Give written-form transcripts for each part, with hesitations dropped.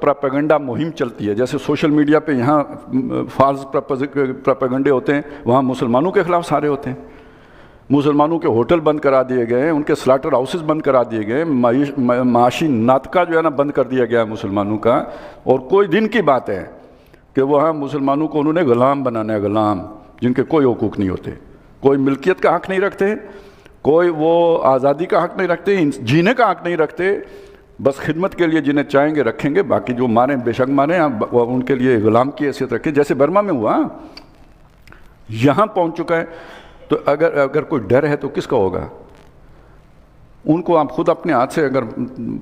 Propaganda مہم چلتی ہے، جیسے سوشل میڈیا پہ یہاں فالس پراپیگنڈے ہوتے ہیں، وہاں مسلمانوں کے خلاف سارے ہوتے ہیں. مسلمانوں کے ہوٹل بند کرا دیے گئے ہیں، ان کے سلاٹر ہاؤسز بند کرا دیے گئے، معاشی ناطقہ جو ہے نا بند کر دیا گیا مسلمانوں کا. اور کوئی دن کی بات ہے کہ وہاں مسلمانوں کو انہوں نے غلام بنانا ہے، غلام جن کے کوئی حقوق نہیں ہوتے، کوئی ملکیت کا حق نہیں رکھتے، کوئی وہ آزادی کا حق نہیں رکھتے، جینے کا حق نہیں رکھتے، بس خدمت کے لیے جنہیں چاہیں گے رکھیں گے، باقی جو ماریں بے شک ماریں، ان کے لیے غلام کی حیثیت رکھیں. جیسے برما میں ہوا، یہاں پہنچ چکا ہے. تو اگر کوئی ڈر ہے تو کس کا ہوگا؟ ان کو آپ خود اپنے ہاتھ سے اگر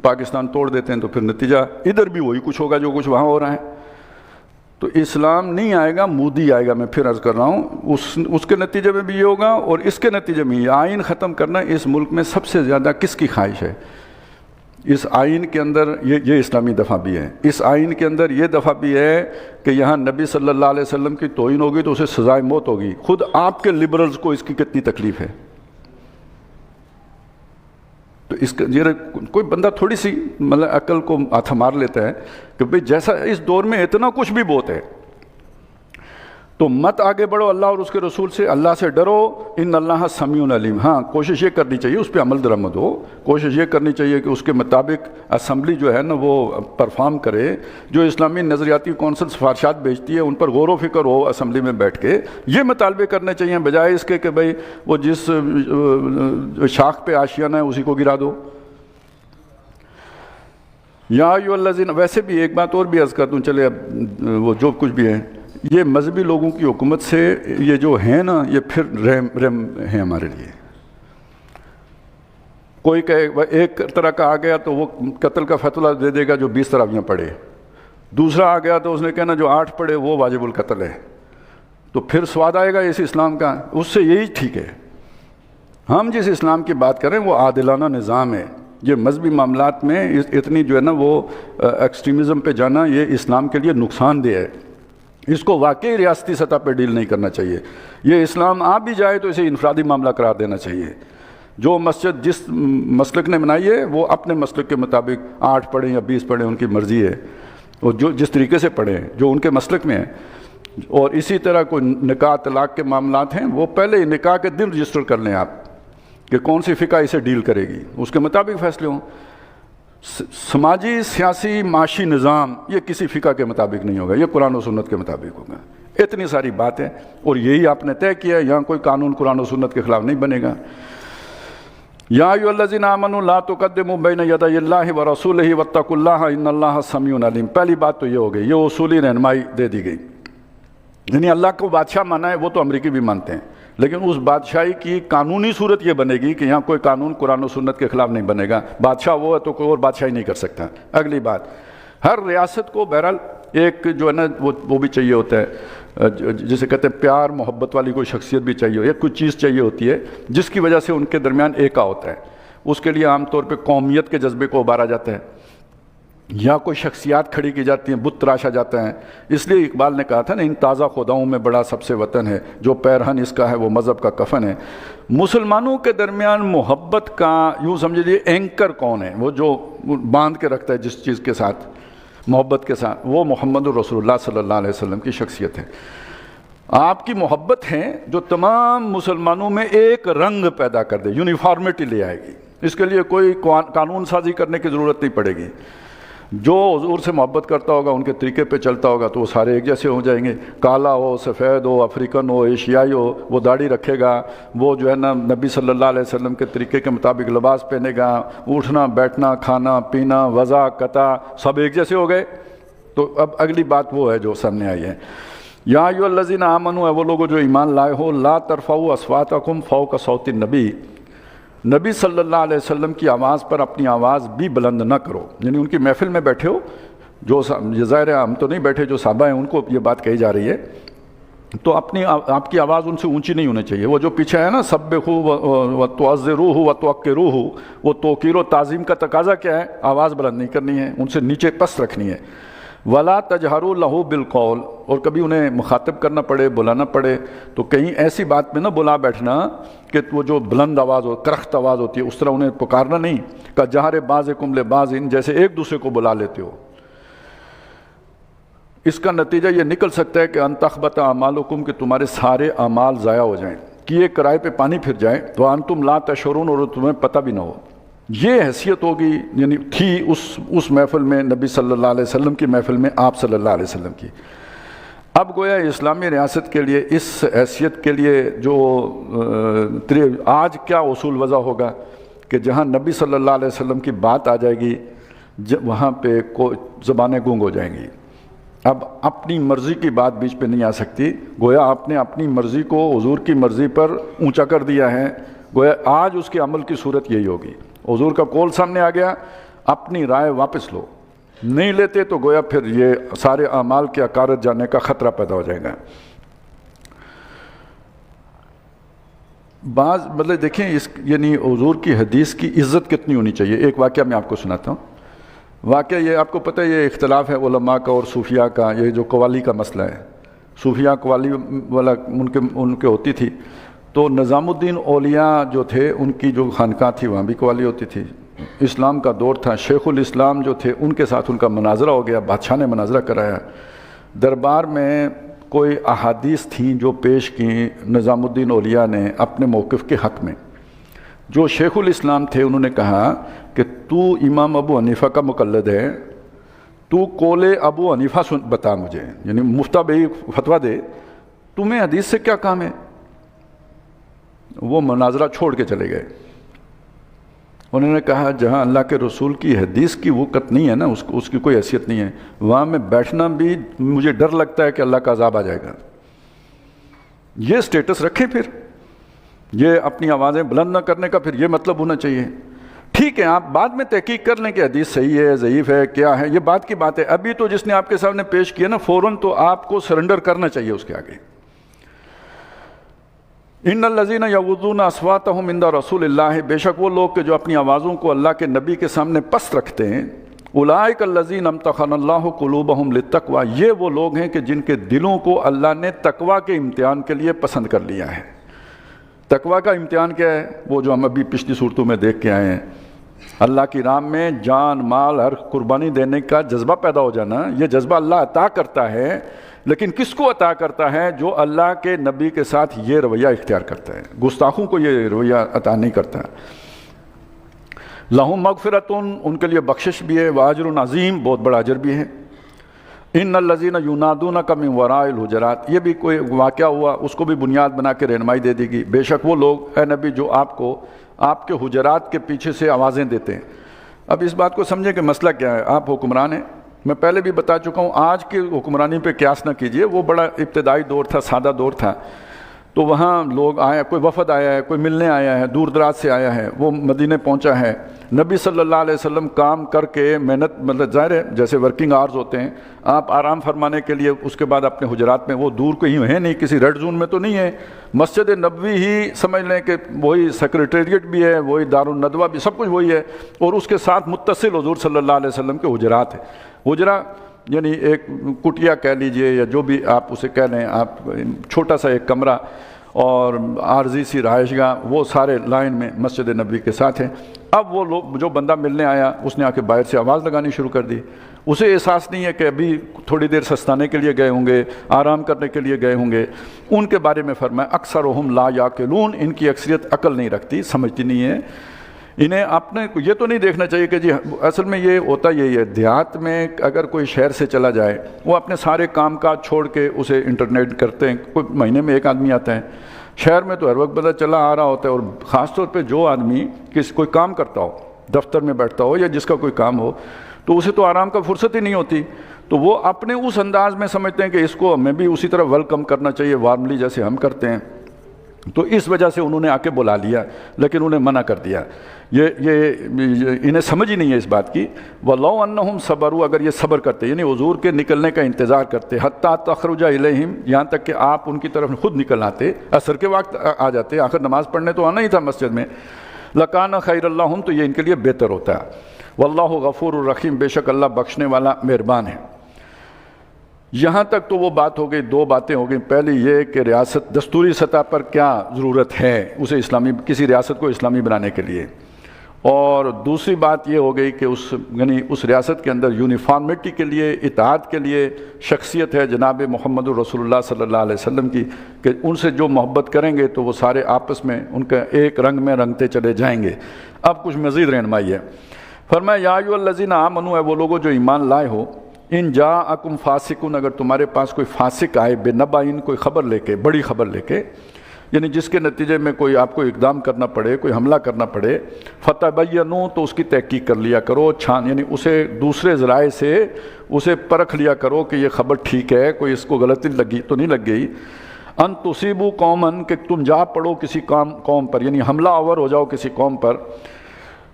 پاکستان توڑ دیتے ہیں تو پھر نتیجہ ادھر بھی وہی کچھ ہوگا جو کچھ وہاں ہو رہا ہے. تو اسلام نہیں آئے گا، مودی آئے گا. میں پھر عرض کر رہا ہوں، اس کے نتیجے میں بھی یہ ہوگا اور اس کے نتیجے میں یہ آئین ختم کرنا. اس ملک میں سب سے زیادہ کس کی خواہش ہے؟ اس آئین کے اندر یہ اسلامی دفعہ بھی ہے. اس آئین کے اندر یہ دفعہ بھی ہے کہ یہاں نبی صلی اللہ علیہ وسلم کی توہین ہوگی تو اسے سزائے موت ہوگی. خود آپ کے لبرلز کو اس کی کتنی تکلیف ہے. تو اس کا کوئی بندہ تھوڑی سی مطلب عقل کو ہاتھ مار لیتا ہے کہ بھئی جیسا اس دور میں اتنا کچھ بھی بہت ہے، تو مت آگے بڑھو اللہ اور اس کے رسول سے، اللہ سے ڈرو. ان اللہ سمیع علیم. ہاں کوشش یہ کرنی چاہیے، اس پہ عمل درآمد ہو. کوشش یہ کرنی چاہیے کہ اس کے مطابق اسمبلی جو ہے نا وہ پرفارم کرے. جو اسلامی نظریاتی کونسل سفارشات بھیجتی ہے ان پر غور و فکر ہو اسمبلی میں بیٹھ کے. یہ مطالبے کرنے چاہیے بجائے اس کے کہ بھئی وہ جس شاخ پہ آشیانہ ہے اسی کو گرا دو. یا ایھا الذین، ویسے بھی ایک بات اور بھی عرض کر دوں، چلے اب وہ جو کچھ بھی ہے، یہ مذہبی لوگوں کی حکومت سے یہ جو ہیں نا یہ پھر رحم ہیں ہمارے لیے. کوئی کہے ایک طرح کا آ گیا تو وہ قتل کا فتویٰ دے دے گا جو 20 تراویحیں پڑھے. دوسرا آ گیا تو اس نے کہنا جو 8 پڑھے وہ واجب القتل ہے. تو پھر سواد آئے گا اس اسلام کا؟ اس سے یہی ٹھیک ہے. ہم جس اسلام کی بات کریں وہ عادلانہ نظام ہے. یہ مذہبی معاملات میں اتنی جو ہے نا وہ ایکسٹریمزم پہ جانا یہ اسلام کے لیے نقصان دہ ہے. اس کو واقعی ریاستی سطح پہ ڈیل نہیں کرنا چاہیے. یہ اسلام آ بھی جائے تو اسے انفرادی معاملہ قرار دینا چاہیے. جو مسجد جس مسلک نے بنائی ہے وہ اپنے مسلک کے مطابق 8 پڑھیں یا 20 پڑھیں، ان کی مرضی ہے. وہ جو جس طریقے سے پڑھیں جو ان کے مسلک میں ہے. اور اسی طرح کوئی نکاح طلاق کے معاملات ہیں وہ پہلے نکاح کے دن رجسٹر کر لیں آپ کہ کون سی فقہ اسے ڈیل کرے گی، اس کے مطابق فیصلے ہوں. سماجی سیاسی معاشی نظام یہ کسی فقہ کے مطابق نہیں ہوگا، یہ قرآن و سنت کے مطابق ہوگا. اتنی ساری باتیں اور یہی آپ نے طے کیا ہے. یہاں کوئی قانون قرآن و سنت کے خلاف نہیں بنے گا. یا ایھا الذین آمنوا لا تقدموا بین یدی اللہ ورسولہ واتقوا اللہ ان اللہ سمیع علیم. پہلی بات تو یہ ہو گئی، یہ اصولی رہنمائی دے دی گئی. یعنی اللہ کو بادشاہ مانا ہے وہ تو امریکی بھی مانتے ہیں، لیکن اس بادشاہی کی قانونی صورت یہ بنے گی کہ یہاں کوئی قانون قرآن و سنت کے خلاف نہیں بنے گا. بادشاہ وہ ہے تو کوئی اور بادشاہی نہیں کر سکتا. اگلی بات، ہر ریاست کو بہرحال ایک جو ہے نا وہ بھی چاہیے ہوتا ہے، جسے کہتے ہیں پیار محبت والی کوئی شخصیت بھی چاہیے، یا کوئی چیز چاہیے ہوتی ہے جس کی وجہ سے ان کے درمیان ایکا ہوتا ہے. اس کے لیے عام طور پہ قومیت کے جذبے کو ابارا جاتا ہے، یا کوئی شخصیات کھڑی کی جاتی ہیں، بت تراشا جاتا ہے. اس لیے اقبال نے کہا تھا نا، ان تازہ خداؤں میں بڑا سب سے وطن ہے، جو پیرہن اس کا ہے وہ مذہب کا کفن ہے. مسلمانوں کے درمیان محبت کا یوں سمجھیے اینکر کون ہے، وہ جو باندھ کے رکھتا ہے جس چیز کے ساتھ، محبت کے ساتھ، وہ محمد الرسول اللہ صلی اللہ علیہ وسلم کی شخصیت ہے. آپ کی محبت ہے جو تمام مسلمانوں میں ایک رنگ پیدا کر دے، یونیفارمٹی لے آئے گی. اس کے لیے کوئی قانون سازی کرنے کی ضرورت نہیں پڑے گی. جو حضور سے محبت کرتا ہوگا، ان کے طریقے پہ چلتا ہوگا تو وہ سارے ایک جیسے ہو جائیں گے. کالا ہو، سفید ہو، افریقن ہو، ایشیائی ہو، وہ داڑھی رکھے گا، وہ جو ہے نا نبی صلی اللہ علیہ وسلم کے طریقے کے مطابق لباس پہنے گا، اٹھنا بیٹھنا کھانا پینا وضع قطع سب ایک جیسے ہو گئے. تو اب اگلی بات وہ ہے جو سامنے آئی ہے. یا ایھا الذین آمنوا، ہے وہ لوگ جو ایمان لائے ہو، لا ترفعوا اصواتکم فوق صوت النبی، نبی صلی اللہ علیہ وسلم کی آواز پر اپنی آواز بھی بلند نہ کرو. یعنی ان کی محفل میں بیٹھے ہو، جو ظاہر ہے ہم تو نہیں بیٹھے، جو صحابہ ہیں ان کو یہ بات کہی جا رہی ہے، تو آپ کی آواز ان سے اونچی نہیں ہونی چاہیے. وہ جو پیچھے ہے نا سبحوا وتعظروہ وتوقروہ، وہ توقیر و تعظیم کا تقاضا کیا ہے؟ آواز بلند نہیں کرنی ہے، ان سے نیچے پست رکھنی ہے. ولا تجہروا لہ بالقول، اور کبھی انہیں مخاطب کرنا پڑے، بلانا پڑے تو کہیں ایسی بات میں نہ بلا بیٹھنا کہ وہ جو بلند آواز ہو، کرخت آواز ہوتی ہے اس طرح انہیں پکارنا نہیں، کہ جہر بعضکم لبعض، جیسے ایک دوسرے کو بلا لیتے ہو۔ اس کا نتیجہ یہ نکل سکتا ہے کہ ان تخبط اعمالکم، کہ تمہارے سارے اعمال ضائع ہو جائیں، کیے کرائے پہ پانی پھر جائے، تو انتم لا تشعرون، اور تمہیں پتہ بھی نہ ہو۔ یہ حیثیت ہوگی، یعنی تھی اس محفل میں، نبی صلی اللہ علیہ وسلم کی محفل میں، آپ صلی اللہ علیہ وسلم کی۔ اب گویا اسلامی ریاست کے لیے اس حیثیت کے لیے جو آج کیا اصول وضع ہوگا کہ جہاں نبی صلی اللہ علیہ وسلم کی بات آ جائے گی وہاں پہ زبانیں گونگ ہو جائیں گی۔ اب اپنی مرضی کی بات بیچ پہ نہیں آ سکتی، گویا آپ نے اپنی مرضی کو حضور کی مرضی پر اونچا کر دیا ہے، گویا آج اس کے عمل کی صورت یہی ہوگی۔ حضور کا قول سامنے آ گیا، اپنی رائے واپس لو، نہیں لیتے تو گویا پھر یہ سارے اعمال کے اکارت جانے کا خطرہ پیدا ہو جائے گا۔ بعض مطلب دیکھیں یعنی حضور کی حدیث کی عزت کتنی ہونی چاہیے۔ ایک واقعہ میں آپ کو سناتا ہوں۔ واقعہ یہ آپ کو پتہ ہے، یہ اختلاف ہے علماء کا اور صوفیاء کا، یہ جو قوالی کا مسئلہ ہے۔ صوفیاء قوالی والا ان کے ہوتی تھی، تو نظام الدین اولیاء جو تھے ان کی جو خانقاہ تھی وہاں بھی قوالی ہوتی تھی۔ اسلام کا دور تھا، شیخ الاسلام جو تھے ان کے ساتھ ان کا مناظرہ ہو گیا، بادشاہ نے مناظرہ کرایا، دربار میں کوئی احادیث تھیں جو پیش کی نظام الدین اولیاء نے اپنے موقف کے حق میں۔ جو شیخ الاسلام تھے انہوں نے کہا کہ تو امام ابو حنیفہ کا مقلد ہے، تو قول ابو حنیفہ بتا مجھے، یعنی مفتہ بھائی فتویٰ دے، تمہیں حدیث سے کیا کام ہے؟ وہ مناظرہ چھوڑ کے چلے گئے۔ انہوں نے کہا جہاں اللہ کے رسول کی حدیث کی وقت نہیں ہے نا، اس کی کوئی حیثیت نہیں ہے، وہاں میں بیٹھنا بھی مجھے ڈر لگتا ہے کہ اللہ کا عذاب آ جائے گا۔ یہ سٹیٹس رکھیں، پھر یہ اپنی آوازیں بلند نہ کرنے کا پھر یہ مطلب ہونا چاہیے۔ ٹھیک ہے، آپ بعد میں تحقیق کر لیں کہ حدیث صحیح ہے، ضعیف ہے، کیا ہے، یہ بات کی بات ہے۔ ابھی تو جس نے آپ کے سامنے پیش کیا نا، فوراً تو آپ کو سرنڈر کرنا چاہیے اس کے آگے۔ ان الذین یغضون اصواتهم عند رسول اللہ، بے شک وہ لوگ کہ جو اپنی آوازوں کو اللہ کے نبی کے سامنے پست رکھتے ہیں، اولئک الذین امتحن اللہ قلوبہم للتقوی، یہ وہ لوگ ہیں کہ جن کے دلوں کو اللہ نے تقوی کے امتحان کے لیے پسند کر لیا ہے۔ تقوی کا امتحان کیا ہے؟ وہ جو ہم ابھی پچھلی صورتوں میں دیکھ کے آئے ہیں، اللہ کی راہ میں جان مال ہر قربانی دینے کا جذبہ پیدا ہو جانا۔ یہ جذبہ اللہ عطا کرتا ہے، لیکن کس کو عطا کرتا ہے؟ جو اللہ کے نبی کے ساتھ یہ رویہ اختیار کرتا ہے۔ گستاخوں کو یہ رویہ عطا نہیں کرتا۔ لہم مغفرۃ، ان کے لیے بخشش بھی ہے، واجر عظیم، بہت بڑا اجر بھی ہے۔ ان الذین ینادونک من وراء الحجرات، یہ بھی کوئی واقعہ ہوا، اس کو بھی بنیاد بنا کے رہنمائی دے دی گئی۔ بے شک وہ لوگ اے نبی جو آپ کو آپ کے حجرات کے پیچھے سے آوازیں دیتے ہیں۔ اب اس بات کو سمجھیں کہ مسئلہ کیا ہے۔ آپ حکمران ہیں، میں پہلے بھی بتا چکا ہوں، آج کی حکمرانی پہ قیاس نہ کیجئے، وہ بڑا ابتدائی دور تھا، سادہ دور تھا۔ تو وہاں لوگ آئے، کوئی وفد آیا ہے، کوئی ملنے آیا ہے، دور دراز سے آیا ہے، وہ مدینے پہنچا ہے، نبی صلی اللہ علیہ وسلم کام کر کے محنت، مطلب ظاہر ہے جیسے ورکنگ آورز ہوتے ہیں، آپ آرام فرمانے کے لیے اس کے بعد اپنے حجرات میں، وہ دور کہیں ہے نہیں، کسی ریڈ زون میں تو نہیں ہے، مسجد نبوی ہی سمجھ لیں کہ وہی سیکریٹریٹ بھی ہے، وہی دارالندوہ بھی، سب کچھ وہی ہے، اور اس کے ساتھ متصل حضور صلی اللہ علیہ وسلم کے حجرات ہیں۔ حجرہ یعنی ایک کٹیا کہہ لیجئے یا جو بھی آپ اسے کہہ لیں، آپ چھوٹا سا ایک کمرہ اور عارضی سی رہائش گاہ، وہ سارے لائن میں مسجد نبوی کے ساتھ ہیں۔ اب وہ لوگ، جو بندہ ملنے آیا، اس نے آ کے باہر سے آواز لگانی شروع کر دی۔ اسے احساس نہیں ہے کہ ابھی تھوڑی دیر سستانے کے لیے گئے ہوں گے، آرام کرنے کے لیے گئے ہوں گے۔ ان کے بارے میں فرمایا اکثرہم لا یعقلون، ان کی اکثریت عقل نہیں رکھتی، سمجھتی نہیں ہے۔ انہیں اپنے یہ تو نہیں دیکھنا چاہیے کہ جی اصل میں یہ ہوتا یہی ہے، دیہات میں اگر کوئی شہر سے چلا جائے، وہ اپنے سارے کام کاج چھوڑ کے اسے انٹرنیٹ کرتے ہیں، کوئی مہینے میں ایک آدمی آتا ہے۔ شہر میں تو ہر وقت بدل چلا آ رہا ہوتا ہے، اور خاص طور پہ جو آدمی کوئی کام کرتا ہو، دفتر میں بیٹھتا ہو یا جس کا کوئی کام ہو، تو اسے تو آرام کا فرصت ہی نہیں ہوتی، تو وہ اپنے اس انداز میں سمجھتے ہیں کہ اس کو ہمیں بھی اسی طرح ویلکم کرنا چاہیے، وارملی جیسے ہم کرتے ہیں۔ تو اس وجہ سے انہوں نے آ کے بلا لیا، لیکن انہیں منع کر دیا۔ یہ انہیں سمجھ ہی نہیں ہے اس بات کی۔ وَلَوْ أَنَّهُمْ صَبَرُوا، اگر یہ صبر کرتے، یعنی حضور کے نکلنے کا انتظار کرتے، حَتَّى تَخْرُجَ إِلَيْهِمْ، یہاں تک کہ آپ ان کی طرف خود نکل آتے، عصر کے وقت آ جاتے، آخر نماز پڑھنے تو آنا ہی تھا مسجد میں، لَكَانَ خَيْرًا لَهُمْ، تو یہ ان کے لیے بہتر ہوتا ہے۔ وَاللَّهُ غَفُورٌ رَحِيمٌ، بے شک اللہ بخشنے والا مہربان ہے۔ یہاں تک تو وہ بات ہو گئی، دو باتیں ہو گئی۔ پہلی یہ کہ ریاست دستوری سطح پر کیا ضرورت ہے اسے اسلامی، کسی ریاست کو اسلامی بنانے کے لیے، اور دوسری بات یہ ہو گئی کہ اس ریاست کے اندر یونیفارمٹی کے لیے، اتحاد کے لیے شخصیت ہے جناب محمد رسول اللہ صلی اللہ علیہ وسلم کی، کہ ان سے جو محبت کریں گے تو وہ سارے آپس میں ان کا ایک رنگ میں رنگتے چلے جائیں گے۔ اب کچھ مزید رہنمائی ہے۔ فرمایا یا ایھا الذین آمنوا، ہے وہ لوگوں جو ایمان لائے ہو، ان جاءکم فاسقون، اگر تمہارے پاس کوئی فاسق آئے، بنبأ، کوئی خبر لے کے، بڑی خبر لے کے، یعنی جس کے نتیجے میں کوئی آپ کو اقدام کرنا پڑے، کوئی حملہ کرنا پڑے، فتبینوا، تو اس کی تحقیق کر لیا کرو، یعنی اسے دوسرے ذرائع سے اسے پرکھ لیا کرو کہ یہ خبر ٹھیک ہے، کوئی اس کو غلطی لگی تو نہیں لگ گئی۔ ان تصیبوا قوما، کہ تم جا پڑو کسی قوم پر، یعنی حملہ آور ہو جاؤ کسی قوم پر،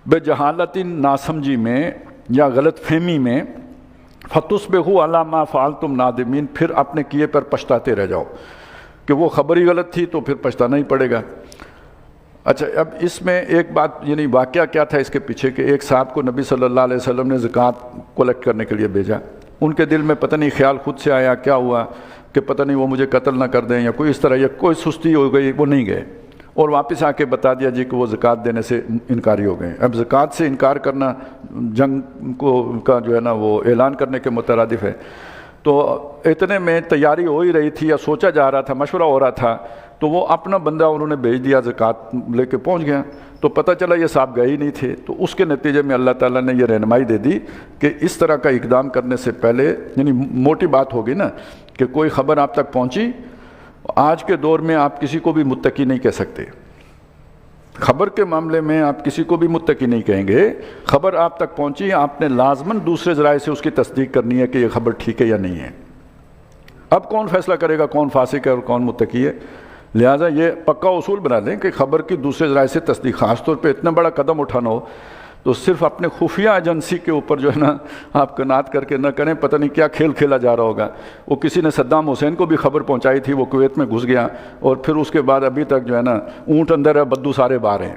بجہالت، ناسمجھی میں یا غلط فہمی میں، فتصبحوا علی ما فعلتم نادمین، پھر اپنے کیے پر پچھتاتے رہ جاؤ کہ وہ خبر ہی غلط تھی تو پھر پچھتانا ہی پڑے گا۔ اچھا، اب اس میں ایک بات، یعنی واقعہ کیا تھا اس کے پیچھے، کہ ایک صاحب کو نبی صلی اللہ علیہ وسلم نے زکوٰۃ کلیکٹ کرنے کے لیے بھیجا۔ ان کے دل میں پتہ نہیں خیال خود سے آیا کیا ہوا کہ پتہ نہیں وہ مجھے قتل نہ کر دیں یا کوئی اس طرح، یا کوئی سستی ہو گئی، وہ نہیں گئے، اور واپس آ کے بتا دیا جی کہ وہ زکوٰۃ دینے سے انکاری ہو گئے۔ اب زکوٰۃ سے انکار کرنا جنگ کا جو ہے نا وہ اعلان کرنے کے مترادف ہے۔ تو اتنے میں تیاری ہو ہی رہی تھی یا سوچا جا رہا تھا، مشورہ ہو رہا تھا، تو وہ اپنا بندہ انہوں نے بھیج دیا، زکوٰۃ لے کے پہنچ گیا، تو پتہ چلا یہ صاحب گئے ہی نہیں تھے۔ تو اس کے نتیجے میں اللہ تعالیٰ نے یہ رہنمائی دے دی کہ اس طرح کا اقدام کرنے سے پہلے، یعنی موٹی بات ہوگی نا کہ کوئی خبر آپ تک پہنچی، آج کے دور میں آپ کسی کو بھی متقی نہیں کہہ سکتے، خبر کے معاملے میں آپ کسی کو بھی متقی نہیں کہیں گے۔ خبر آپ تک پہنچی، آپ نے لازماً دوسرے ذرائع سے اس کی تصدیق کرنی ہے کہ یہ خبر ٹھیک ہے یا نہیں ہے۔ اب کون فیصلہ کرے گا کون فاسق ہے اور کون متقی ہے؟ لہٰذا یہ پکا اصول بنا لیں کہ خبر کی دوسرے ذرائع سے تصدیق، خاص طور پہ اتنا بڑا قدم اٹھانا ہو تو صرف اپنے خفیہ ایجنسی کے اوپر جو ہے نا آپ قناعت کر کے نہ کریں، پتہ نہیں کیا کھیل کھیلا جا رہا ہوگا۔ وہ کسی نے صدام حسین کو بھی خبر پہنچائی تھی، وہ کویت میں گھس گیا، اور پھر اس کے بعد ابھی تک جو ہے نا اونٹ اندر ہے، بدو سارے باہر ہیں۔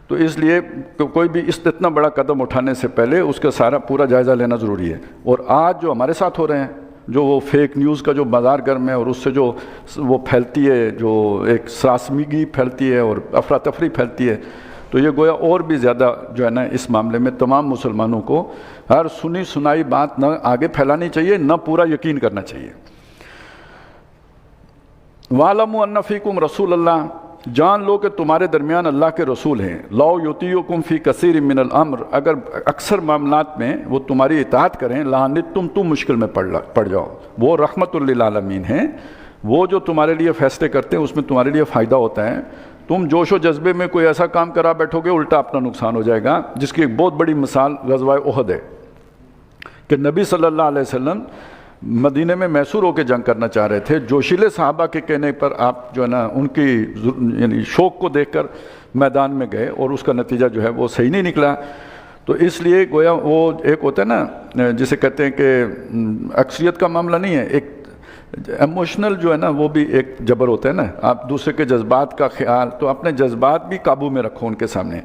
تو اس لیے کوئی بھی اتنا بڑا قدم اٹھانے سے پہلے اس کا سارا پورا جائزہ لینا ضروری ہے۔ اور آج جو ہمارے ساتھ ہو رہے ہیں، جو وہ فیک نیوز کا جو بازار گرم ہے، اور اس سے جو وہ پھیلتی ہے، جو ایک سراسمیگی پھیلتی ہے اور افراتفری پھیلتی ہے، تو یہ گویا اور بھی زیادہ جو ہے نا اس معاملے میں تمام مسلمانوں کو ہر سنی سنائی بات نہ آگے پھیلانی چاہیے، نہ پورا یقین کرنا چاہیے۔ وَاعْلَمُوا أَنَّ فِيكُمْ رَسُولَ اللَّهِ، جان لو کہ تمہارے درمیان اللہ کے رسول ہیں۔ لَوْ يُطِيعُكُمْ فِي كَثِيرٍ مِّنَ الْأَمْرِ، اگر اکثر معاملات میں وہ تمہاری اطاعت کریں، لَعَنِتُّمْ، تم مشکل میں پڑ جاؤ۔ وہ رحمت للعالمین ہیں، وہ جو تمہارے لیے فیصلے کرتے ہیں اس میں تمہارے لیے فائدہ ہوتا ہے۔ تم جوش و جذبے میں کوئی ایسا کام کرا بیٹھو گے، الٹا اپنا نقصان ہو جائے گا، جس کی ایک بہت بڑی مثال غزوہ احد ہے کہ نبی صلی اللہ علیہ وسلم مدینے میں میسور ہو کے جنگ کرنا چاہ رہے تھے۔ جوشیلے صحابہ کے کہنے پر آپ جو ہے نا ان کی یعنی شوق کو دیکھ کر میدان میں گئے، اور اس کا نتیجہ جو ہے وہ صحیح نہیں نکلا۔ تو اس لیے گویا وہ ایک ہوتا ہے نا جسے کہتے ہیں کہ اکثریت کا معاملہ نہیں ہے، ایک ایموشنل جو ہے نا وہ بھی ایک جبر ہوتا ہے نا، آپ دوسرے کے جذبات کا خیال، تو اپنے جذبات بھی قابو میں رکھو ان کے سامنے۔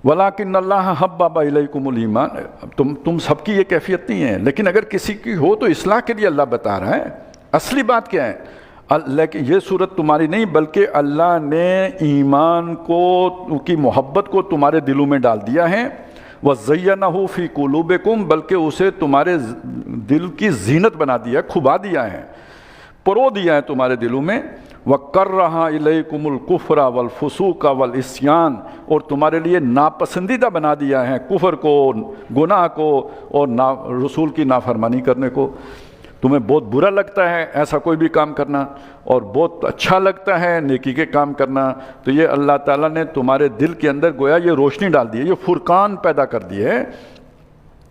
وَلَٰكِنَّ اللَّهَ حَبَّبَ إِلَيْكُمُ الْإِيمَانَ، تم سب کی یہ کیفیت نہیں ہے، لیکن اگر کسی کی ہو تو اصلاح کے لیے اللہ بتا رہا ہے۔ اصلی بات کیا ہے؟ لیکن یہ صورت تمہاری نہیں، بلکہ اللہ نے ایمان کو کی محبت کو تمہارے دلوں میں ڈال دیا ہے۔ وَزَيَّنَهُ فِي قُلُوبِكُمْ، بلکہ اسے تمہارے دل کی زینت بنا دیا ہے، کھبا دیا ہے، پرو دیا ہے تمہارے دلوں میں۔ وَكَرَّهَ إِلَيْكُمُ الْكُفْرَ وَالْفُسُوقَ وَالْعِصْيَانَ، اور تمہارے لیے ناپسندیدہ بنا دیا ہے کفر کو، گناہ کو، اور رسول کی نافرمانی کرنے کو۔ تمہیں بہت برا لگتا ہے ایسا کوئی بھی کام کرنا، اور بہت اچھا لگتا ہے نیکی کے کام کرنا، تو یہ اللہ تعالیٰ نے تمہارے دل کے اندر گویا یہ روشنی ڈال دی ہے، یہ فرقان پیدا کر دی ہے۔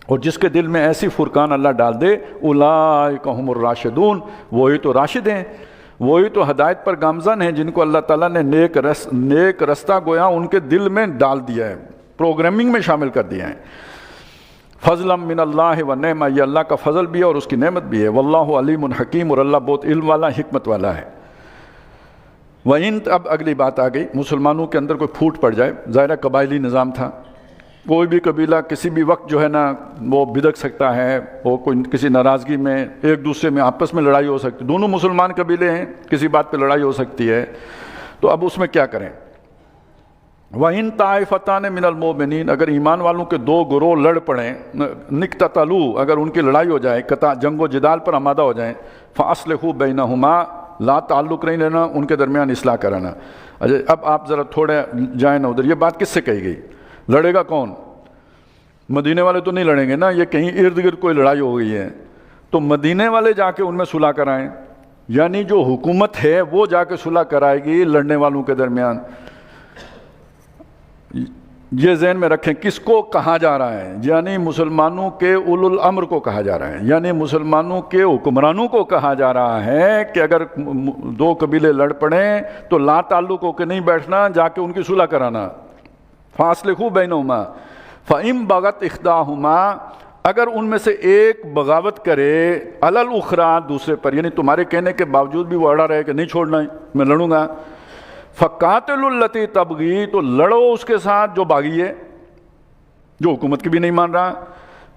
اور جس کے دل میں ایسی فرقان اللہ ڈال دے، اولئک ھم الراشدون، وہی تو راشد ہیں، وہی تو ہدایت پر گامزن ہیں، جن کو اللہ تعالیٰ نے نیک رستہ گویا ان کے دل میں ڈال دیا ہے، پروگرامنگ میں شامل کر دیا ہے۔ فضلا من اللہ و نعمہ، یہ اللہ کا فضل بھی ہے اور اس کی نعمت بھی ہے۔ واللہ علیم حکیم، اور اللہ بہت علم والا، حکمت والا ہے۔ وَإِن، اب اگلی بات آ گئی، مسلمانوں کے اندر کوئی پھوٹ پڑ جائے، ظاہرہ قبائلی نظام تھا، کوئی بھی قبیلہ کسی بھی وقت جو ہے نا وہ بدک سکتا ہے، وہ کوئی کسی ناراضگی میں ایک دوسرے میں آپس میں لڑائی ہو سکتی، دونوں مسلمان قبیلے ہیں، کسی بات پہ لڑائی ہو سکتی ہے، تو اب اس میں کیا کریں؟ وَإِن طَائِفَتَانِ مِنَ الْمُؤْمِنِينَ، اگر ایمان والوں کے دو گروہ لڑ پڑیں، نِقْتَتَلُوا، اگر ان کی لڑائی ہو جائے، جنگ و جدال پر آمادہ ہو جائیں، فَأَصْلِحُوا بَيْنَهُمَا، لا تعلق نہیں لینا، ان کے درمیان اصلاح کرانا۔ اچھا اب آپ ذرا تھوڑے جائیں نا ادھر، یہ بات کس سے کہی گئی؟ لڑے گا کون؟ مدینے والے تو نہیں لڑیں گے نا، یہ کہیں ارد گرد کوئی لڑائی ہو گئی ہے تو مدینے والے جا کے ان میں صلح کرائیں، یعنی جو حکومت ہے وہ جا کے صلح کرائے گی لڑنے والوں کے درمیان۔ یہ ذہن میں رکھیں کس کو کہا جا رہا ہے، یعنی مسلمانوں کے اولو الامر کو کہا جا رہا ہے، یعنی مسلمانوں کے حکمرانوں کو کہا جا رہا ہے کہ اگر دو قبیلے لڑ پڑیں تو لا تعلق ہو کے نہیں بیٹھنا، جا کے ان کی صلح کرانا۔ فاصلحوا بینہما فإن بغت احداہما، اگر ان میں سے ایک بغاوت کرے علی الاخری، دوسرے پر، یعنی تمہارے کہنے کے باوجود بھی وہ اڑا رہے کہ نہیں چھوڑنا ہے میں لڑوں گا، فقاتلوا التی تبغی، تو لڑو اس کے ساتھ جو باغی ہے، جو حکومت کی بھی نہیں مان رہا،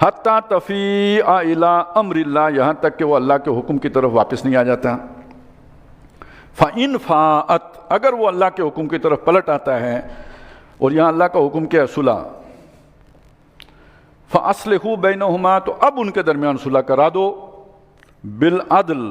حتی تفیء الی امر اللہ، یہاں تک کہ وہ اللہ کے حکم کی طرف واپس نہیں آ جاتا۔ فإن فاءت، اگر وہ اللہ کے حکم کی طرف پلٹ آتا ہے، اور یہاں اللہ کا حکم کیا ہے؟ صلح۔ فَأَصْلِحُوا بَيْنَهُمَا، تو اب ان کے درمیان صلح کرا دو، بالعدل،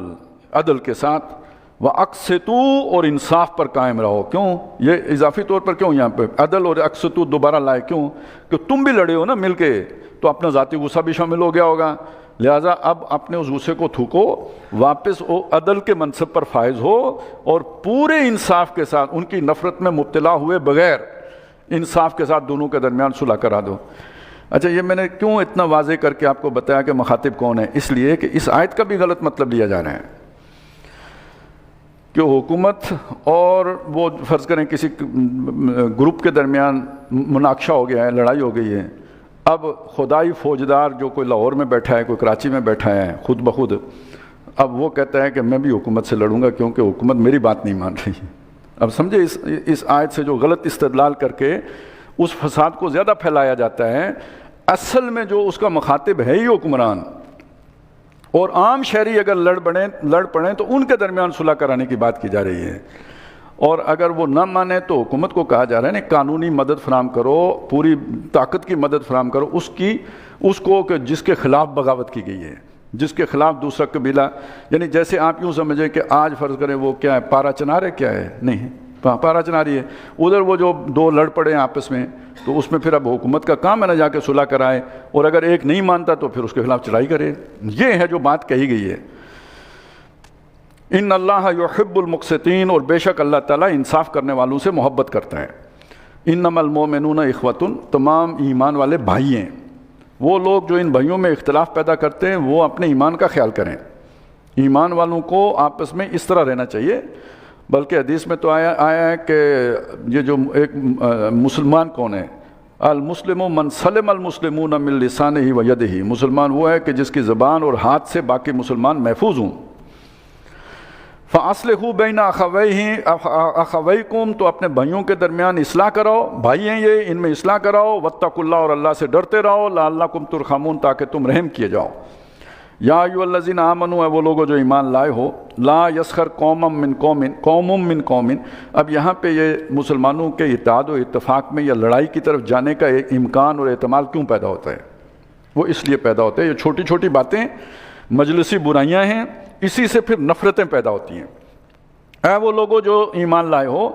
عدل کے ساتھ، وَأَقْسِطُوا، اور انصاف پر قائم رہو۔ کیوں یہ اضافی طور پر کیوں یہاں پہ عدل اور اقسطوا دوبارہ لائے؟ کیوں کہ تم بھی لڑے ہو نا مل کے، تو اپنا ذاتی غصہ بھی شامل ہو گیا ہوگا، لہٰذا اب اپنے اس غصے کو تھوکو، واپس عدل کے منصب پر فائز ہو، اور پورے انصاف کے ساتھ، ان کی نفرت میں مبتلا ہوئے بغیر انصاف کے ساتھ دونوں کے درمیان صلح کرا دو۔ اچھا یہ میں نے کیوں اتنا واضح کر کے آپ کو بتایا کہ مخاطب کون ہے؟ اس لیے کہ اس آیت کا بھی غلط مطلب لیا جا رہا ہے کہ حکومت اور وہ فرض کریں کسی گروپ کے درمیان مناقشہ ہو گیا ہے، لڑائی ہو گئی ہے، اب خدائی فوجدار جو کوئی لاہور میں بیٹھا ہے، کوئی کراچی میں بیٹھا ہے، خود بخود اب وہ کہتا ہے کہ میں بھی حکومت سے لڑوں گا کیونکہ حکومت میری بات نہیں مان رہی۔ اب سمجھے اس آیت سے جو غلط استدلال کر کے اس فساد کو زیادہ پھیلایا جاتا ہے، اصل میں جو اس کا مخاطب ہے ہی حکمران، اور عام شہری اگر لڑ پڑیں تو ان کے درمیان صلح کرانے کی بات کی جا رہی ہے، اور اگر وہ نہ مانے تو حکومت کو کہا جا رہا ہے قانونی مدد فراہم کرو، پوری طاقت کی مدد فراہم کرو اس کو کہ جس کے خلاف بغاوت کی گئی ہے، جس کے خلاف دوسرا قبیلہ، یعنی جیسے آپ یوں سمجھیں کہ آج فرض کریں وہ کیا ہے، پارا چنار ہے، کیا ہے، نہیں پارا چناری ہے، ادھر وہ جو دو لڑ پڑے ہیں آپس میں، تو اس میں پھر اب حکومت کا کام ہے نا جا کے صلح کرائے، اور اگر ایک نہیں مانتا تو پھر اس کے خلاف چڑھائی کرے۔ یہ ہے جو بات کہی گئی ہے۔ ان اللہ یحب المقسطین، اور بے شک اللہ تعالیٰ انصاف کرنے والوں سے محبت کرتا ہے۔ انما المؤمنون اخوۃ، تمام ایمان والے بھائی ہیں۔ وہ لوگ جو ان بھائیوں میں اختلاف پیدا کرتے ہیں وہ اپنے ایمان کا خیال کریں۔ ایمان والوں کو آپس میں اس طرح رہنا چاہیے، بلکہ حدیث میں تو آیا ہے کہ یہ جو ایک مسلمان کون ہے، المسلم من سلم المسلمون من لسانہ و یدہ، مسلمان وہ ہے کہ جس کی زبان اور ہاتھ سے باقی مسلمان محفوظ ہوں۔ فَأَصْلِحُوا بَيْنَ أَخَوَيْكُمْ، تو اپنے بھائیوں کے درمیان اصلاح کراؤ، بھائی ہیں یہ، ان میں اصلاح کراؤ، وَاتَّقُوا اللَّهَ، اور اللہ سے ڈرتے رہو، لَعَلَّكُمْ تُرْحَمُونَ، تاکہ تم رحم کیے جاؤ۔ یا ایھا الذین آمنوا، وہ لوگوں جو ایمان لائے ہو، لا یسخر قوم من قوم، اب یہاں پہ یہ مسلمانوں کے اتحاد و اتفاق میں یا لڑائی کی طرف جانے کا ایک امکان اور احتمال کیوں پیدا ہوتا ہے؟ وہ اس لیے پیدا ہوتا ہے، یہ چھوٹی چھوٹی باتیں مجلسی برائیاں ہیں، اسی سے پھر نفرتیں پیدا ہوتی ہیں۔ اے وہ لوگوں جو ایمان لائے ہو،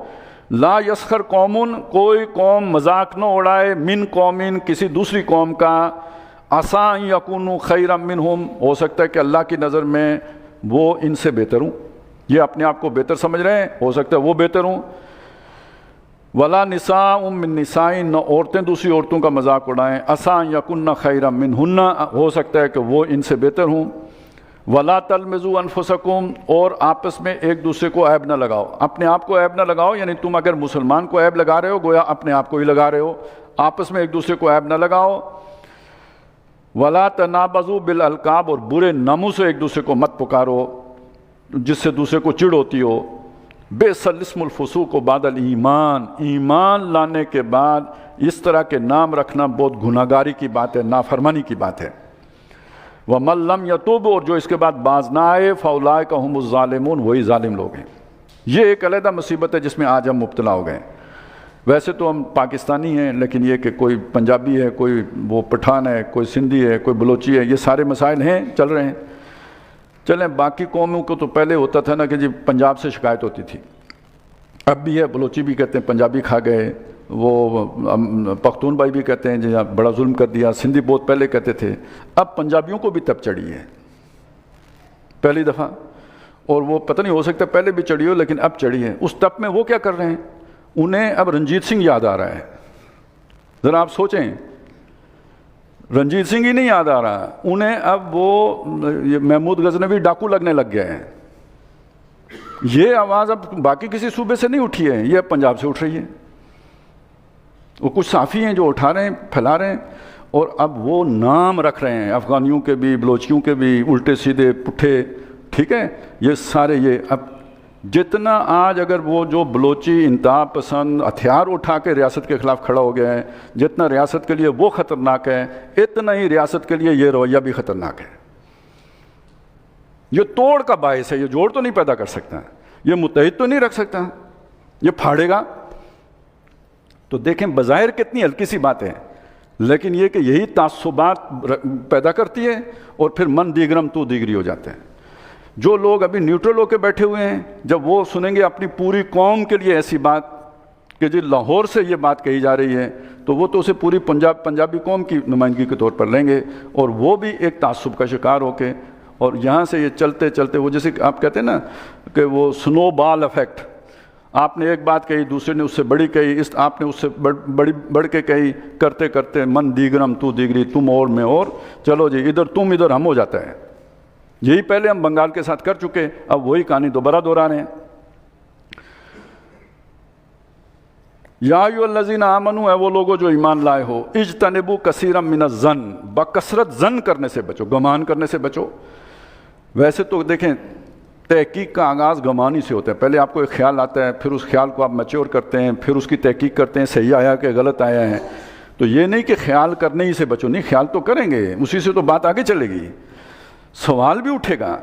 لا یسخر قوم، کوئی قوم مذاق نہ اڑائے، من قوم، کسی دوسری قوم کا، عسیٰ ان یکونوا خیرا منہم، ہو سکتا ہے کہ اللہ کی نظر میں وہ ان سے بہتر ہوں، یہ اپنے آپ کو بہتر سمجھ رہے ہیں، ہو سکتا ہے وہ بہتر ہوں۔ ولا نساء من نساء، نہ عورتیں دوسری عورتوں کا مذاق اڑائیں، عسیٰ ان یکن خیرا منہن، ہو سکتا ہے کہ وہ ان سے بہتر ہوں۔ ولا تلمزوا انفسکم، اور آپس میں ایک دوسرے کو عیب نہ لگاؤ، اپنے آپ کو عیب نہ لگاؤ، یعنی تم اگر مسلمان کو عیب لگا رہے ہو گویا اپنے آپ کو ہی لگا رہے ہو، آپس میں ایک دوسرے کو عیب نہ لگاؤ۔ ولا تنابزوا بالالقاب، اور برے ناموں سے ایک دوسرے کو مت پکارو جس سے دوسرے کو چڑ ہوتی ہو، بیسل اسم الفسوق و بعد الایمان، ایمان لانے کے بعد اس طرح کے نام رکھنا بہت گناہگاری کی بات ہے، نافرمانی کی بات ہے۔ وَمَن لَّمْ يَتُوب، اور جو اس کے بعد باز نہ آئے، فَأُولَٰئِکَ هُمُ الظَّالِمُونَ، وہی ظالم لوگ ہیں۔ یہ ایک علیحدہ مصیبت ہے جس میں آج ہم مبتلا ہو گئے۔ ویسے تو ہم پاکستانی ہیں، لیکن یہ کہ کوئی پنجابی ہے، کوئی وہ پٹھان ہے، کوئی سندھی ہے، کوئی بلوچی ہے، یہ سارے مسائل ہیں، چل رہے ہیں۔ چلیں باقی قوموں کو تو پہلے ہوتا تھا نا کہ جی پنجاب سے شکایت ہوتی تھی، اب بھی ہے، بلوچی بھی کہتے ہیں پنجابی کھا گئے، وہ پختون بھائی بھی کہتے ہیں جی بڑا ظلم کر دیا، سندھی بہت پہلے کہتے تھے، اب پنجابیوں کو بھی تب چڑھی ہے پہلی دفعہ، اور وہ پتہ نہیں ہو سکتا پہلے بھی چڑھی ہو لیکن اب چڑھی ہے۔ اس تب میں وہ کیا کر رہے ہیں، انہیں اب رنجیت سنگھ یاد آ رہا ہے۔ ذرا آپ سوچیں، رنجیت سنگھ ہی نہیں یاد آ رہا انہیں، اب وہ محمود غزنوی ڈاکو لگنے لگ گیا ہے۔ یہ آواز اب باقی کسی صوبے سے نہیں اٹھی ہے، یہ اب پنجاب سے اٹھ رہی ہے۔ وہ کچھ صحافی ہیں جو اٹھا رہے ہیں، پھیلا رہے ہیں، اور اب وہ نام رکھ رہے ہیں افغانیوں کے بھی، بلوچیوں کے بھی، الٹے سیدھے پٹھے، ٹھیک ہے، یہ سارے۔ یہ اب جتنا آج اگر وہ جو بلوچی انتہا پسند ہتھیار اٹھا کے ریاست کے خلاف کھڑا ہو گیا ہے، جتنا ریاست کے لیے وہ خطرناک ہے، اتنا ہی ریاست کے لیے یہ رویہ بھی خطرناک ہے۔ یہ توڑ کا باعث ہے، یہ جوڑ تو نہیں پیدا کر سکتا، یہ متحد تو نہیں رکھ سکتا، یہ پھاڑے گا۔ تو دیکھیں بظاہر کتنی ہلکی سی بات ہے، لیکن یہ کہ یہی تعصبات پیدا کرتی ہے، اور پھر من دیگرم تو دیگری ہو جاتے ہیں۔ جو لوگ ابھی نیوٹرل ہو کے بیٹھے ہوئے ہیں، جب وہ سنیں گے اپنی پوری قوم کے لیے ایسی بات کہ جی لاہور سے یہ بات کہی جا رہی ہے، تو وہ تو اسے پوری پنجابی قوم کی نمائندگی کے طور پر لیں گے، اور وہ بھی ایک تعصب کا شکار ہو کے، اور یہاں سے یہ چلتے چلتے وہ جیسے آپ کہتے ہیں نا کہ وہ سنو بال افیکٹ، آپ نے ایک بات کہی، دوسرے نے اس سے بڑی کہی، آپ نے اس سے بڑھ کے کہی، کرتے کرتے من دیگرم تو دیگری، تم اور میں اور، چلو جی ادھر تم ادھر ہم ہو جاتا ہے۔ یہی پہلے ہم بنگال کے ساتھ کر چکے، اب وہی کہانی دوبارہ دہرا رہے ہیں۔ یا ایھا الذین آمنوا، اے وہ لوگوں جو ایمان لائے ہو، اجتنبوا کثیرا من الظن، بکثرت ظن کرنے سے بچو، گمان کرنے سے بچو۔ ویسے تو دیکھیں تحقیق کا آغاز گمانی سے ہوتا ہے، پہلے آپ کو ایک خیال آتا ہے، پھر اس خیال کو آپ میچور کرتے ہیں، پھر اس کی تحقیق کرتے ہیں صحیح آیا کہ غلط آیا ہے۔ تو یہ نہیں کہ خیال کرنے ہی سے بچو، نہیں، خیال تو کریں گے، اسی سے تو بات آگے چلے گی، سوال بھی اٹھے گا،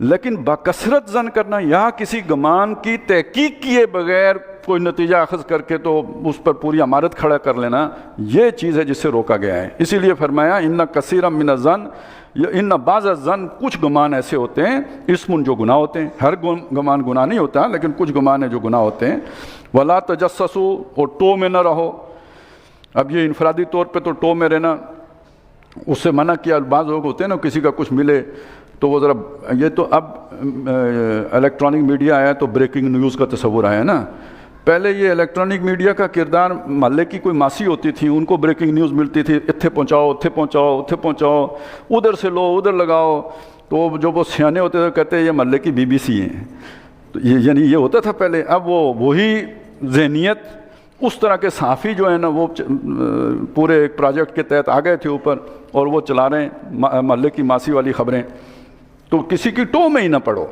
لیکن بکثرت ظن کرنا یا کسی گمان کی تحقیق کیے بغیر کوئی نتیجہ اخذ کر کے تو اس پر پوری عمارت کھڑا کر لینا، یہ چیز ہے جس سے روکا گیا ہے۔ اسی لیے فرمایا ان کثیرا من الظن، ان بعض الظن، کچھ گمان ایسے ہوتے ہیں، اسم جو گناہ ہوتے ہیں، ہر گمان گناہ نہیں ہوتا لیکن کچھ گمان ہیں جو گناہ ہوتے ہیں۔ ولا تجسسوا، اور ٹو میں نہ رہو۔ اب یہ انفرادی طور پہ تو ٹو میں رہنا اس سے منع کیا، بعض لوگ ہوتے ہیں نا کسی کا کچھ ملے تو وہ ذرا، یہ تو اب الیکٹرانک میڈیا آیا تو بریکنگ نیوز کا تصور آیا نا، پہلے یہ الیکٹرانک میڈیا کا کردار محلے کی کوئی ماسی ہوتی تھی، ان کو بریکنگ نیوز ملتی تھی، اتھے پہنچاؤ اتھے پہنچاؤ اتھے پہنچاؤ، ادھر سے لو ادھر لگاؤ، تو جو وہ سیانے ہوتے تھے کہتے ہیں یہ محلے کی BBC ہیں، تو یعنی یہ ہوتا تھا پہلے۔ اب وہی ذہنیت، اس طرح کے صحافی جو ہیں نا وہ پورے ایک پروجیکٹ کے تحت آ گئے تھے اوپر، اور وہ چلا رہے ہیں محلے کی ماسی والی خبریں، تو کسی کی ٹو میں ہی نہ پڑو۔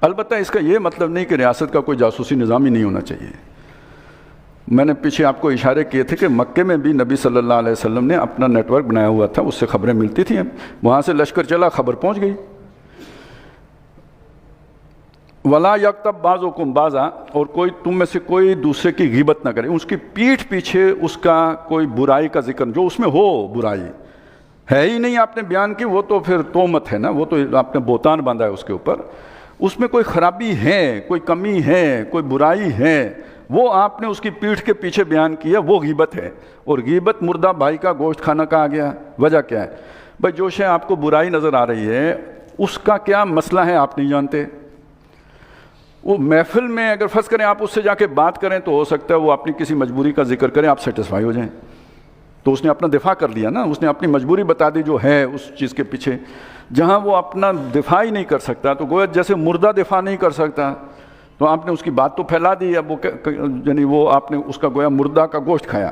البتہ اس کا یہ مطلب نہیں کہ ریاست کا کوئی جاسوسی نظام ہی نہیں ہونا چاہیے۔ میں نے پیچھے آپ کو اشارے کیے تھے کہ مکے میں بھی نبی صلی اللہ علیہ وسلم نے اپنا نیٹ ورک بنایا ہوا تھا، اس سے خبریں ملتی تھیں، وہاں سے لشکر چلا، خبر پہنچ گئی۔ ولا یغتب بعضکم بعضا، اور کوئی تم میں سے کوئی دوسرے کی غیبت نہ کرے، اس کی پیٹھ پیچھے اس کا کوئی برائی کا ذکر، جو اس میں ہو برائی ہے ہی نہیں آپ نے بیان کی، وہ تو پھر تہمت ہے نا، وہ تو آپ نے بہتان باندھا ہے اس کے اوپر۔ اس میں کوئی خرابی ہے، کوئی کمی ہے، کوئی برائی ہے، وہ آپ نے اس کی پیٹھ کے پیچھے بیان کیا، وہ غیبت ہے۔ اور غیبت مردہ بھائی کا گوشت کھانا کہا گیا، وجہ کیا ہے بھائی؟ جو شے آپ کو برائی نظر آ رہی ہے اس کا کیا مسئلہ ہے آپ نہیں جانتے۔ وہ محفل میں اگر فرض کریں آپ اس سے جا کے بات کریں تو ہو سکتا ہے وہ اپنی کسی مجبوری کا ذکر کریں، آپ سیٹسفائی ہو جائیں، تو اس نے اپنا دفاع کر لیا نا، اس نے اپنی مجبوری بتا دی جو ہے اس چیز کے پیچھے۔ جہاں وہ اپنا دفاع ہی نہیں کر سکتا، تو گویا جیسے مردہ دفاع نہیں کر سکتا، تو آپ نے اس کی بات تو پھیلا دی، اب وہ یعنی وہ آپ نے اس کا گویا مردہ کا گوشت کھایا۔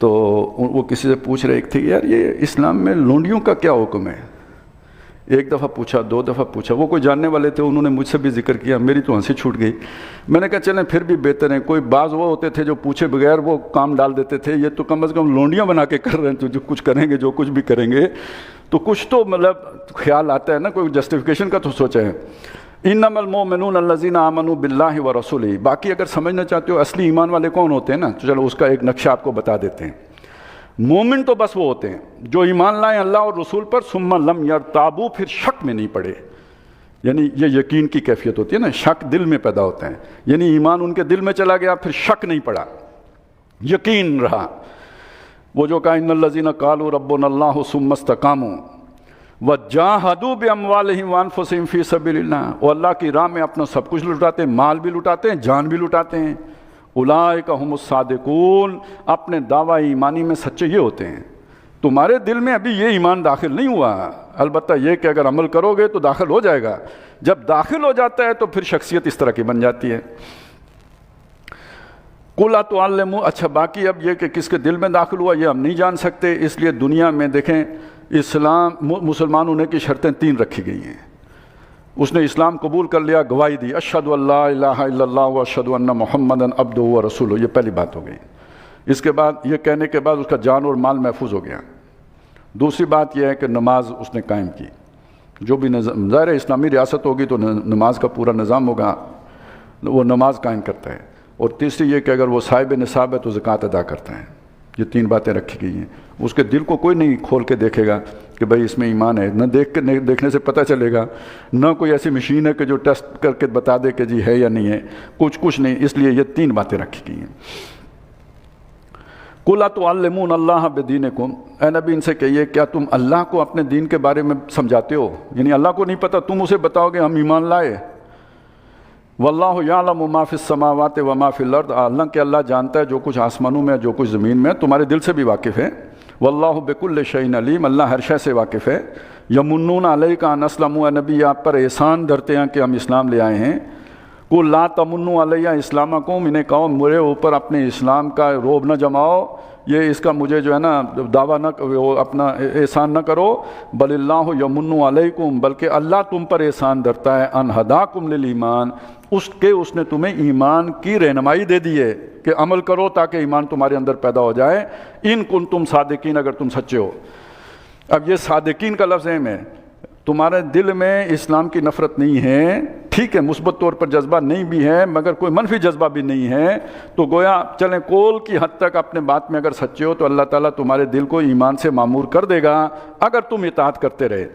تو وہ کسی سے پوچھ رہے تھے یار یہ اسلام میں لونڈیوں کا کیا حکم ہے؟ ایک دفعہ پوچھا، 2 دفعہ پوچھا، وہ کوئی جاننے والے تھے، انہوں نے مجھ سے بھی ذکر کیا، میری تو ہنسی چھوٹ گئی۔ میں نے کہا چلیں پھر بھی بہتر ہیں، کوئی بعض وہ ہوتے تھے جو پوچھے بغیر وہ کام ڈال دیتے تھے، یہ تو کم از کم لونڈیاں بنا کے کر رہے ہیں، تو جو کچھ کریں گے، جو کچھ بھی کریں گے تو کچھ تو مطلب خیال آتا ہے نا، کوئی جسٹیفیکیشن کا تو سوچا ہے۔ انما المؤمنون الذین آمنوا باللہ ورسولہ۔ باقی اگر سمجھنا چاہتے ہو اصلی ایمان والے کون ہوتے ہیں نا، تو چلو اس کا ایک نقشہ آپ کو بتا دیتے ہیں۔ مومن تو بس وہ ہوتے ہیں جو ایمان لائیں اللہ اور رسول پر، ثم لم یرتابوا، پھر شک میں نہیں پڑے، یعنی یہ یقین کی کیفیت ہوتی ہے نا، شک دل میں پیدا ہوتا ہے، یعنی ایمان ان کے دل میں چلا گیا، پھر شک نہیں پڑا، یقین رہا۔ وہ جو کہا ان الذین قالوا ربنا اللہ ثم استقاموا وجاہدوا باموالہم وانفسہم فی سبیل اللہ، وہ اللہ کی راہ میں اپنا سب کچھ لٹاتے ہیں، مال بھی لٹاتے ہیں، جان بھی لٹاتے ہیں۔ اولئک هم الصادقون، اپنے دعویٰ ایمانی میں سچے یہ ہوتے ہیں۔ تمہارے دل میں ابھی یہ ایمان داخل نہیں ہوا، البتہ یہ کہ اگر عمل کرو گے تو داخل ہو جائے گا، جب داخل ہو جاتا ہے تو پھر شخصیت اس طرح کی بن جاتی ہے۔ قُلْ أَتُعَلِّمُونَ، اچھا باقی اب یہ کہ کس کے دل میں داخل ہوا یہ ہم نہیں جان سکتے، اس لیے دنیا میں دیکھیں اسلام مسلمان ہونے کی شرطیں 3 رکھی گئی ہیں۔ اس نے اسلام قبول کر لیا، گواہی دی اشہد ان لا الہ الا اللہ واشہد ان محمدا عبدہ ورسولہ، یہ پہلی بات ہو گئی۔ اس کے بعد یہ کہنے کے بعد اس کا جان اور مال محفوظ ہو گیا۔ دوسری بات یہ ہے کہ نماز اس نے قائم کی، جو بھی ظاہر اسلامی ریاست ہوگی تو نماز کا پورا نظام ہوگا، وہ نماز قائم کرتا ہے۔ اور تیسری یہ کہ اگر وہ صاحب نصاب ہے تو زکوٰۃ ادا کرتا ہے۔ یہ 3 باتیں رکھی گئی ہیں۔ اس کے دل کو کوئی نہیں کھول کے دیکھے گا کہ بھئی اس میں ایمان ہے، نہ دیکھنے سے پتہ چلے گا، نہ کوئی ایسی مشین ہے کہ جو ٹیسٹ کر کے بتا دے کہ جی ہے یا نہیں ہے، کچھ نہیں، اس لیے یہ 3 باتیں رکھی گئی ہیں۔ قُلْ أَتُعَلِّمُونَ اللَّهَ بِدِينِكُمْ، اے نبی ان سے کہیے کیا تم اللہ کو اپنے دین کے بارے میں سمجھاتے ہو؟ یعنی اللہ کو نہیں پتہ، تم اسے بتاؤ گے ہم ایمان لائے۔ واللہ یعلم ما فی السماوات وما فی الارض، کہ اللہ جانتا ہے جو کچھ آسمانوں میں ہے جو کچھ زمین میں ہے، تمہارے دل سے بھی واقف ہے۔ واللہ بکل شیء علیم، اللہ ہر شے سے واقف ہے۔ یمنون علیک ان اسلموا، اے نبی آپ پر احسان دھرتے ہیں کہ ہم اسلام لے آئے ہیں۔ قل لا تمنوا علی اسلامکم، انہیں کہو میرے اوپر اپنے اسلام کا روب نہ جماؤ، یہ اس کا مجھے جو ہے نا دعویٰ نہ اپنا احسان نہ کرو، بل اللہ یمن علیکم، بلکہ اللہ تم پر احسان دھرتا ہے، ان ہداکم للایمان، اس نے تمہیں ایمان کی رہنمائی دے دی ہے کہ عمل کرو تاکہ ایمان تمہارے اندر پیدا ہو جائے، ان کنتم صادقین، اگر تم سچے ہو۔ اب یہ صادقین کا لفظ ہے، تمہارے دل میں اسلام کی نفرت نہیں ہے، ٹھیک ہے مثبت طور پر جذبہ نہیں بھی ہے مگر کوئی منفی جذبہ بھی نہیں ہے، تو گویا چلیں قول کی حد تک اپنے بات میں اگر سچے ہو تو اللہ تعالیٰ تمہارے دل کو ایمان سے معمور کر دے گا اگر تم اطاعت کرتے رہے۔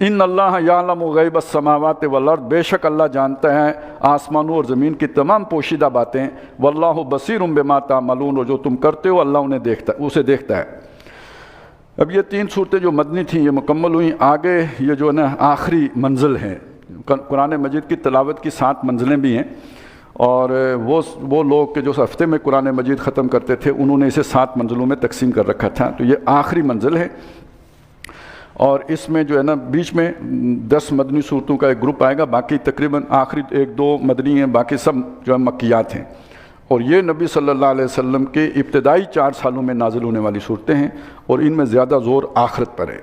ان اللہ یعلم غیب السماوات والارض، بے شک اللہ جانتا ہے آسمانوں اور زمین کی تمام پوشیدہ باتیں، واللہ بصیر بما تعملون، اور جو تم کرتے ہو اللہ اسے دیکھتا ہے۔ اب یہ 3 صورتیں جو مدنی تھیں یہ مکمل ہوئیں۔ آگے یہ جو ہے نا آخری منزل ہے، قرآن مجید کی تلاوت کی 7 منزلیں بھی ہیں، اور وہ لوگ کہ جو ہفتے میں قرآن مجید ختم کرتے تھے انہوں نے اسے 7 منزلوں میں تقسیم کر رکھا تھا، تو یہ آخری منزل ہے۔ اور اس میں جو ہے نا بیچ میں 10 مدنی صورتوں کا ایک گروپ آئے گا، باقی تقریباً آخری 1-2 مدنی ہیں، باقی سب جو ہے مکیات ہیں، اور یہ نبی صلی اللہ علیہ وسلم کے ابتدائی 4 سالوں میں نازل ہونے والی صورتیں ہیں، اور ان میں زیادہ زور آخرت پر ہے۔